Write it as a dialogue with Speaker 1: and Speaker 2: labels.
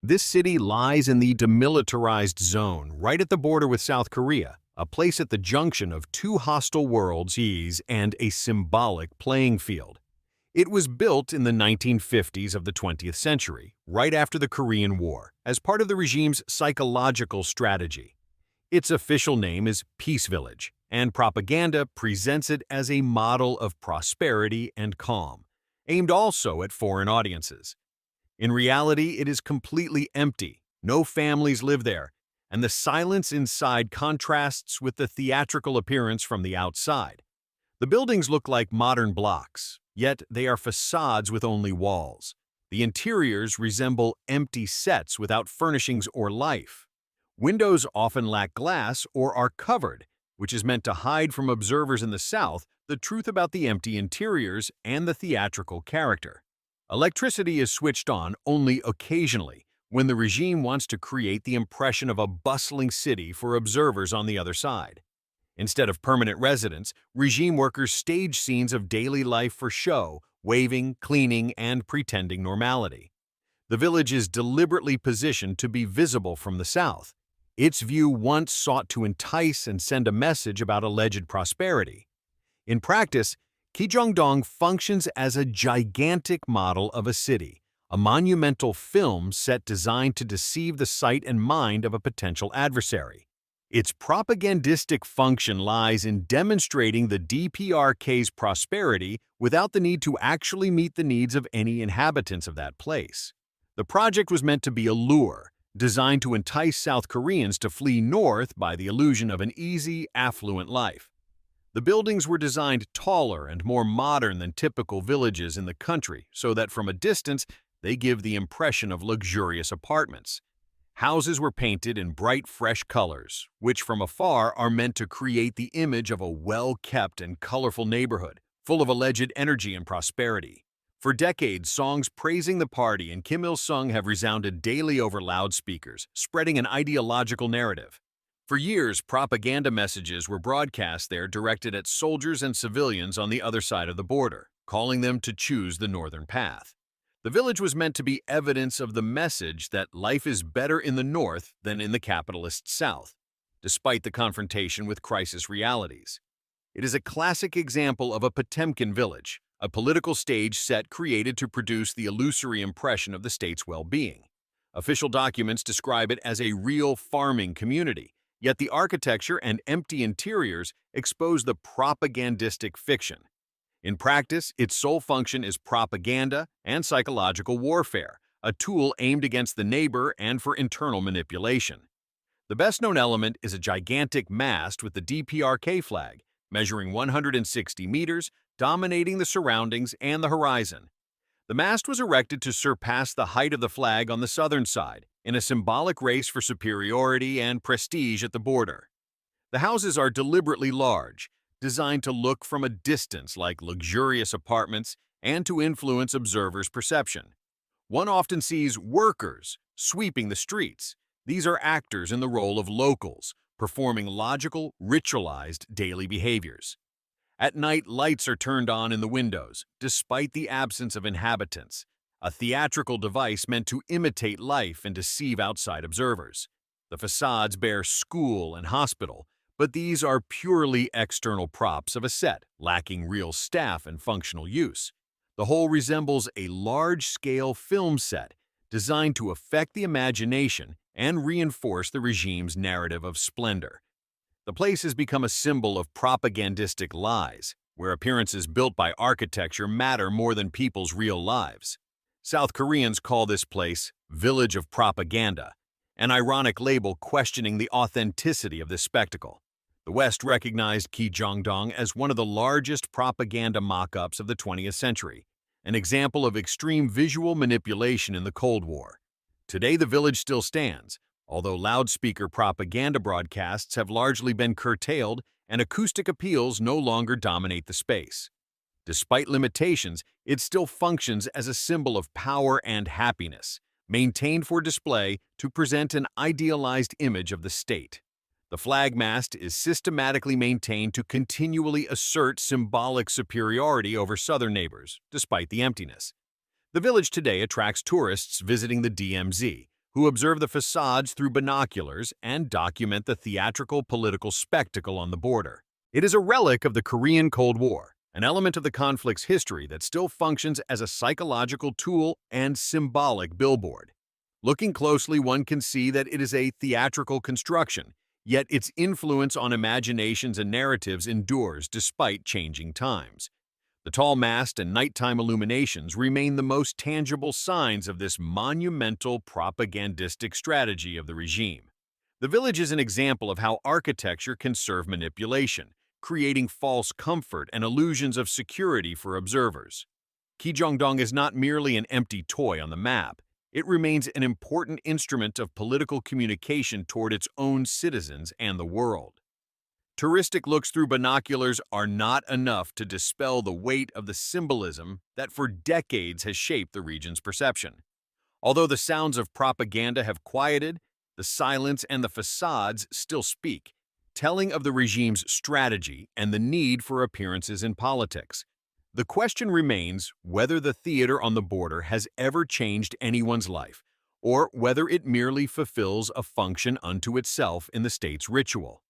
Speaker 1: This city lies in the demilitarized zone, right at the border with South Korea, a place at the junction of two hostile worlds and a symbolic playing field. It was built in the 1950s of the 20th century, right after the Korean War, as part of the regime's psychological strategy. Its official name is Peace Village, and propaganda presents it as a model of prosperity and calm, aimed also at foreign audiences. In reality, it is completely empty, no families live there, and the silence inside contrasts with the theatrical appearance from the outside. The buildings look like modern blocks, yet they are facades with only walls. The interiors resemble empty sets without furnishings or life. Windows often lack glass or are covered, which is meant to hide from observers in the South the truth about the empty interiors and the theatrical character. Electricity is switched on only occasionally, when the regime wants to create the impression of a bustling city for observers on the other side. Instead of permanent residents, regime workers stage scenes of daily life for show, waving, cleaning, and pretending normality. The village is deliberately positioned to be visible from the south. Its view once sought to entice and send a message about alleged prosperity. In practice, Kijongdong functions as a gigantic model of a city, a monumental film set designed to deceive the sight and mind of a potential adversary. Its propagandistic function lies in demonstrating the DPRK's prosperity without the need to actually meet the needs of any inhabitants of that place. The project was meant to be a lure, designed to entice South Koreans to flee north by the illusion of an easy, affluent life. The buildings were designed taller and more modern than typical villages in the country, so that from a distance they give the impression of luxurious apartments. Houses were painted in bright, fresh colors, which from afar are meant to create the image of a well-kept and colorful neighborhood, full of alleged energy and prosperity. For decades, songs praising the party and Kim Il-sung have resounded daily over loudspeakers, spreading an ideological narrative. For years, propaganda messages were broadcast there directed at soldiers and civilians on the other side of the border, calling them to choose the northern path. The village was meant to be evidence of the message that life is better in the north than in the capitalist south, despite the confrontation with crisis realities. It is a classic example of a Potemkin village, a political stage set created to produce the illusory impression of the state's well-being. Official documents describe it as a real farming community, yet the architecture and empty interiors expose the propagandistic fiction. In practice, its sole function is propaganda and psychological warfare, a tool aimed against the neighbor and for internal manipulation. The best-known element is a gigantic mast with the DPRK flag, measuring 160 meters, dominating the surroundings and the horizon. The mast was erected to surpass the height of the flag on the southern side, in a symbolic race for superiority and prestige at the border. The houses are deliberately large, designed to look from a distance like luxurious apartments and to influence observers' perception. One often sees workers sweeping the streets. These are actors in the role of locals, performing logical, ritualized daily behaviors. At night, lights are turned on in the windows, despite the absence of inhabitants, a theatrical device meant to imitate life and deceive outside observers. The facades bear school and hospital, but these are purely external props of a set, lacking real staff and functional use. The whole resembles a large-scale film set designed to affect the imagination and reinforce the regime's narrative of splendor. The place has become a symbol of propagandistic lies, where appearances built by architecture matter more than people's real lives. South Koreans call this place Village of Propaganda, an ironic label questioning the authenticity of this spectacle. The West recognized Kijongdong as one of the largest propaganda mock-ups of the 20th century, an example of extreme visual manipulation in the Cold War. Today, the village still stands, although loudspeaker propaganda broadcasts have largely been curtailed and acoustic appeals no longer dominate the space. Despite limitations, it still functions as a symbol of power and happiness, maintained for display to present an idealized image of the state. The flag mast is systematically maintained to continually assert symbolic superiority over southern neighbors, despite the emptiness. The village today attracts tourists visiting the DMZ, who observe the facades through binoculars and document the theatrical political spectacle on the border. It is a relic of the Korean Cold War, an element of the conflict's history that still functions as a psychological tool and symbolic billboard. Looking closely, one can see that it is a theatrical construction, yet its influence on imaginations and narratives endures despite changing times. The tall mast and nighttime illuminations remain the most tangible signs of this monumental propagandistic strategy of the regime. The village is an example of how architecture can serve manipulation, creating false comfort and illusions of security for observers. Kijongdong is not merely an empty toy on the map. It remains an important instrument of political communication toward its own citizens and the world. Touristic looks through binoculars are not enough to dispel the weight of the symbolism that for decades has shaped the region's perception. Although the sounds of propaganda have quieted, the silence and the facades still speak, telling of the regime's strategy and the need for appearances in politics. The question remains whether the theater on the border has ever changed anyone's life, or whether it merely fulfills a function unto itself in the state's ritual.